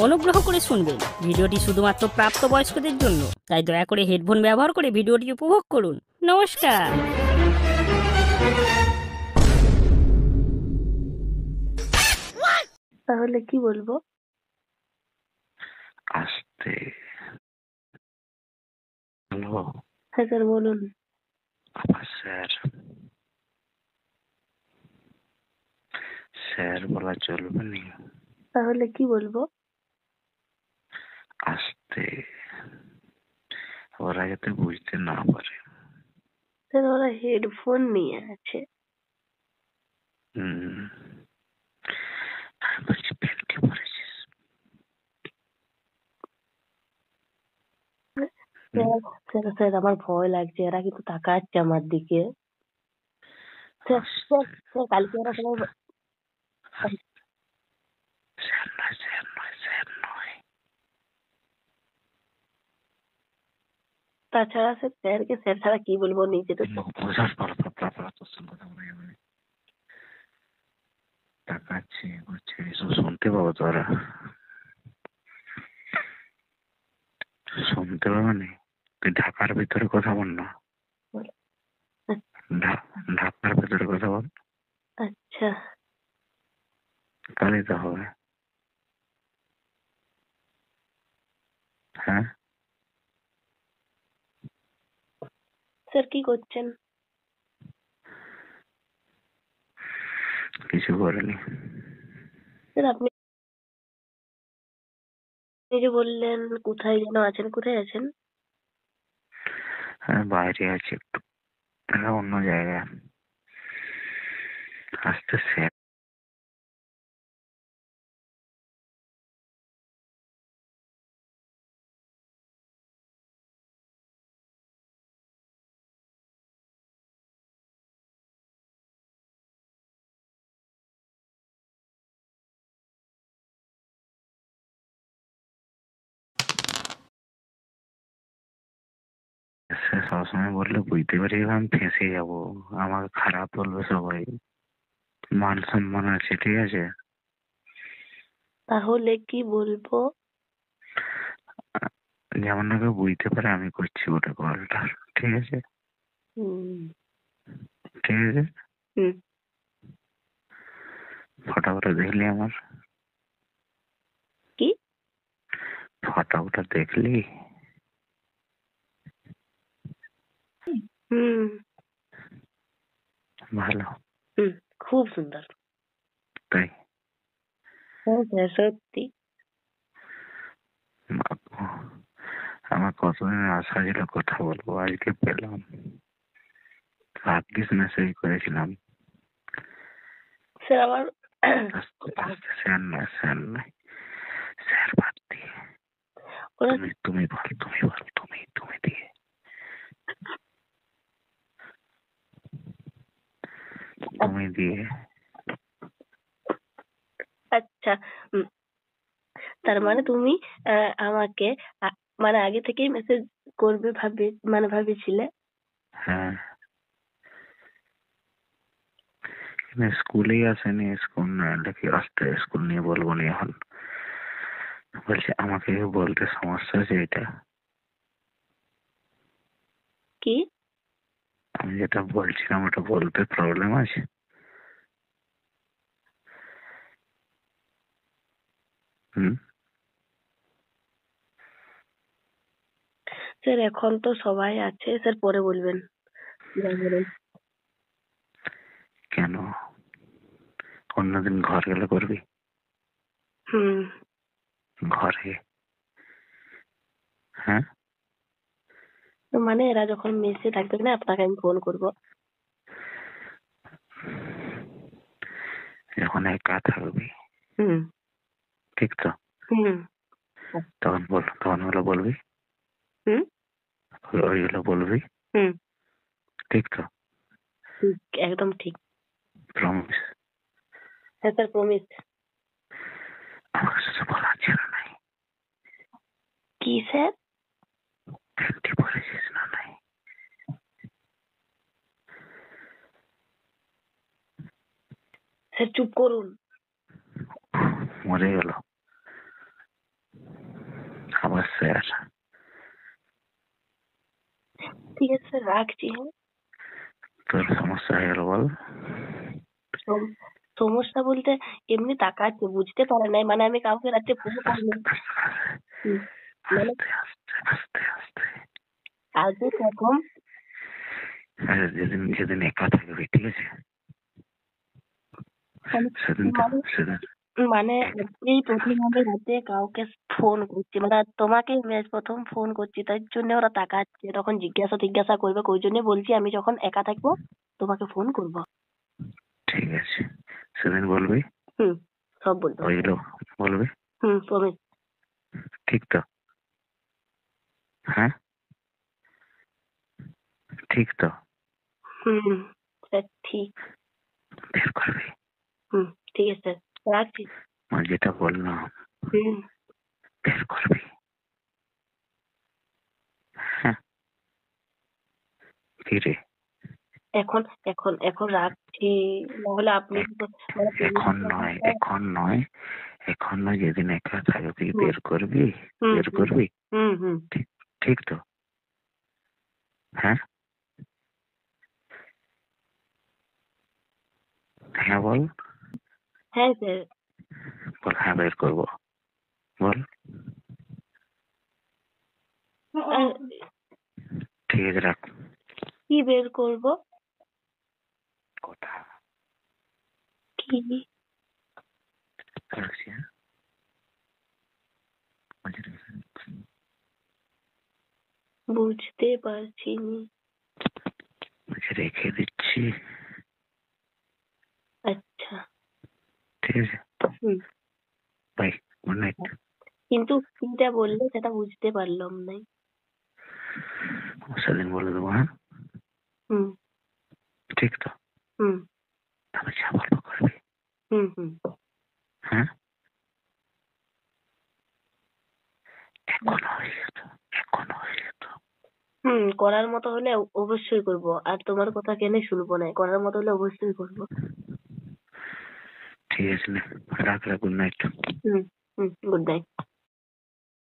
অনুগ্রহ করে শুনবেন, ভিডিওটি শুধুমাত্র প্রাপ্তবয়স্কদের জন্য, তাই দয়া করে হেডফোন ব্যবহার করে ভিডিওটি উপভোগ করুন। নমস্কার। তাহলে কি বলবো? আস্তে। হ্যালো। হ্যাঁ স্যার বলুন। আবার স্যার স্যার বলা চলবে না। তাহলে কি বলবো? আস্তে, ওরা যাতে বুঝতে না পারে। স্যার ওরা হেডফোন নিয়ে আছে। আমি বলছি প্যান্টি পরেছিস? স্যার স্যার আমার ভয় লাগছে, এরা কিন্তু তাকাচ্ছে আমার দিকে। স্যার স্যার স্যার কালকে ওরা সবাই স্যার নয়, স্যার নয়, স্যার নয়। তাছাড়া স্যার স্যারকে স্যার ছাড়া কি বলবো, নিজে তো তাকাচ্ছে, বলছে এসব শুনতে পাবো তোরা? শুনতে পাবো না? তুই ঢাকার ভিতরে কথা বল না, ঢাকার ভিতরে কথা বল, আচ্ছা তাহলেই তো হবে। হ্যাঁ, স্যার কি করছেন? কিছু করেনি। স্যার আপনি যে বললেন কোথায় যেন আছেন, কোথায় আছেন? হ্যাঁ, বাইরে আছি একটু, অন্য জায়গায়। আস্তে স্যার। স্যার সবসময় বললে বুঝতে পারি, আমি ফেঁসে যাবো, আমাকে খারাপ বলবে সবাই, মান সম্মান আছে, ঠিক আছে? তাহলে কি বলবো? যেমন না কেউ বুঝতে পারে আমি করছি ওটা কলটা, ঠিক আছে? হুম ঠিক আছে। হুম ফটোটা দেখলি আমার? কি? ফটোটা দেখলি? হুম ভালো? হুম খুব সুন্দর। তাই? হ্যাঁ স্যার সত্যি। বাবা, আমার কতদিনের আশা ছিল কথা বলবো, আজকে পেলাম। ভাগ্যিস মেসেজ করেছিলাম। স্যার আমার স্যার নয়, স্যার নয়, স্যার বাদ দিয়ে ওরা তুমি তুমি বল, তুমি বল, তুমি দিয়ে তুমি দিয়ে আচ্ছা তার মানে তুমি আমাকে মানে আগে থেকেই মেসেজ করবে ভাবেছিলে? হ্যাঁ, স্কুলেই আসেনি, স্কুল না দেখি আসতে, স্কুল নিয়ে বলবো নি এখন। বলছে আমাকে বলতে সমস্যা আছে এটা। কি? আমি যেটা বলছিলাম ওটা বলতে প্রবলেম আছে? হুম। স্যার এখন তো সবাই আছে, স্যার পরে বলবেন। যা বলেন। কেন? অন্যদিন ঘর গেলে করবি? হুম ঘরে? হ্যাঁ, মানে এরা যখন মেসে থাকবে না আপনাকে আমি ফোন করব। যখন একা থাকবি, হুম ঠিক তো? হুম তখন বল, তখন হলো বলবি, হুম ওইগুলো বলবি, হুম ঠিক তো? ঠিক, একদম ঠিক। প্রমিস? হ্যাঁ স্যার প্রমিস। আমার সাথে বলার ছিল নাই। কি স্যার? প্যান্টি পরেছিস না নাই? স্যার চুপ করুন। মরে গেল। স্যার। ঠিক আছে স্যার, রাখছি। হ্যাঁ, তোর সমস্যা হয়ে গেল বল। সমস্যা বলতে এমনি তাকাচ্ছে, বুঝতে পারে নাই, মানে আমি কাউকে রাত্রে ফোন করিনি। মানে আস্তে আস্তে আস্তে আস্তে। কালকে প্রথম যেদিন যেদিন একা থাকবি, ঠিক আছে, সেদিন মানে সেদিন মানে এই প্রথম আমি রাতে কাউকে ফোন করছি, মানে তোমাকে আমি আজ প্রথম ফোন করছি, তাই জন্য ওরা তাকাচ্ছে, তখন জিজ্ঞাসা জিজ্ঞাসা করবে, ওই জন্য বলছি আমি যখন একা থাকবো তোমাকে ফোন করবো। ঠিক আছে, সেদিন বলবি, হুম, সব বলবো। ওইগুলো বলবি, প্রমিস। ঠিক তো? হ্যাঁ, ঠিক তো? স্যার ঠিক। বের করবি। ঠিক আছে স্যার, রাখছি। যেটা বললাম হুম বের করবি। হ্যাঁ, কি রে? এখন এখন এখন রাখছি, নাহলে আপনি মানে এখন নয়, এখন নয়, এখন নয়, যেদিন একা থাকবি বের করবি, বের করবি। ঠিক, ঠিক তো? হ্যাঁ, হ্যাঁ বল। হ্যাঁ স্যার। বল হ্যাঁ বের করবো, বল। ঠিক আছে, রাখ। কি বের করব? কথা কি? রাখছি, হ্যাঁ? বুঝতে পারছি নি। রেখে দিচ্ছি। আচ্ছা। ঠিক আছে, বাই, গুড নাইট। কিন্তু যেটা বললে সেটা বুঝতে পারলাম না। সেদিন বলে দেবো, হ্যাঁ? হুম ঠিক তো? হুম আমি যা বলবো করবি। হুম হ্যাঁ, এখনো হয়ে যেত, এখনো হয়ে যেত। করার মতো হলে অবশ্যই করব, আর তোমার কথা কেন শুনবো না, করার মতো হলে অবশ্যই করব। ঠিক আছে, না রাখ, গুড নাইট। হুম গুড নাইট।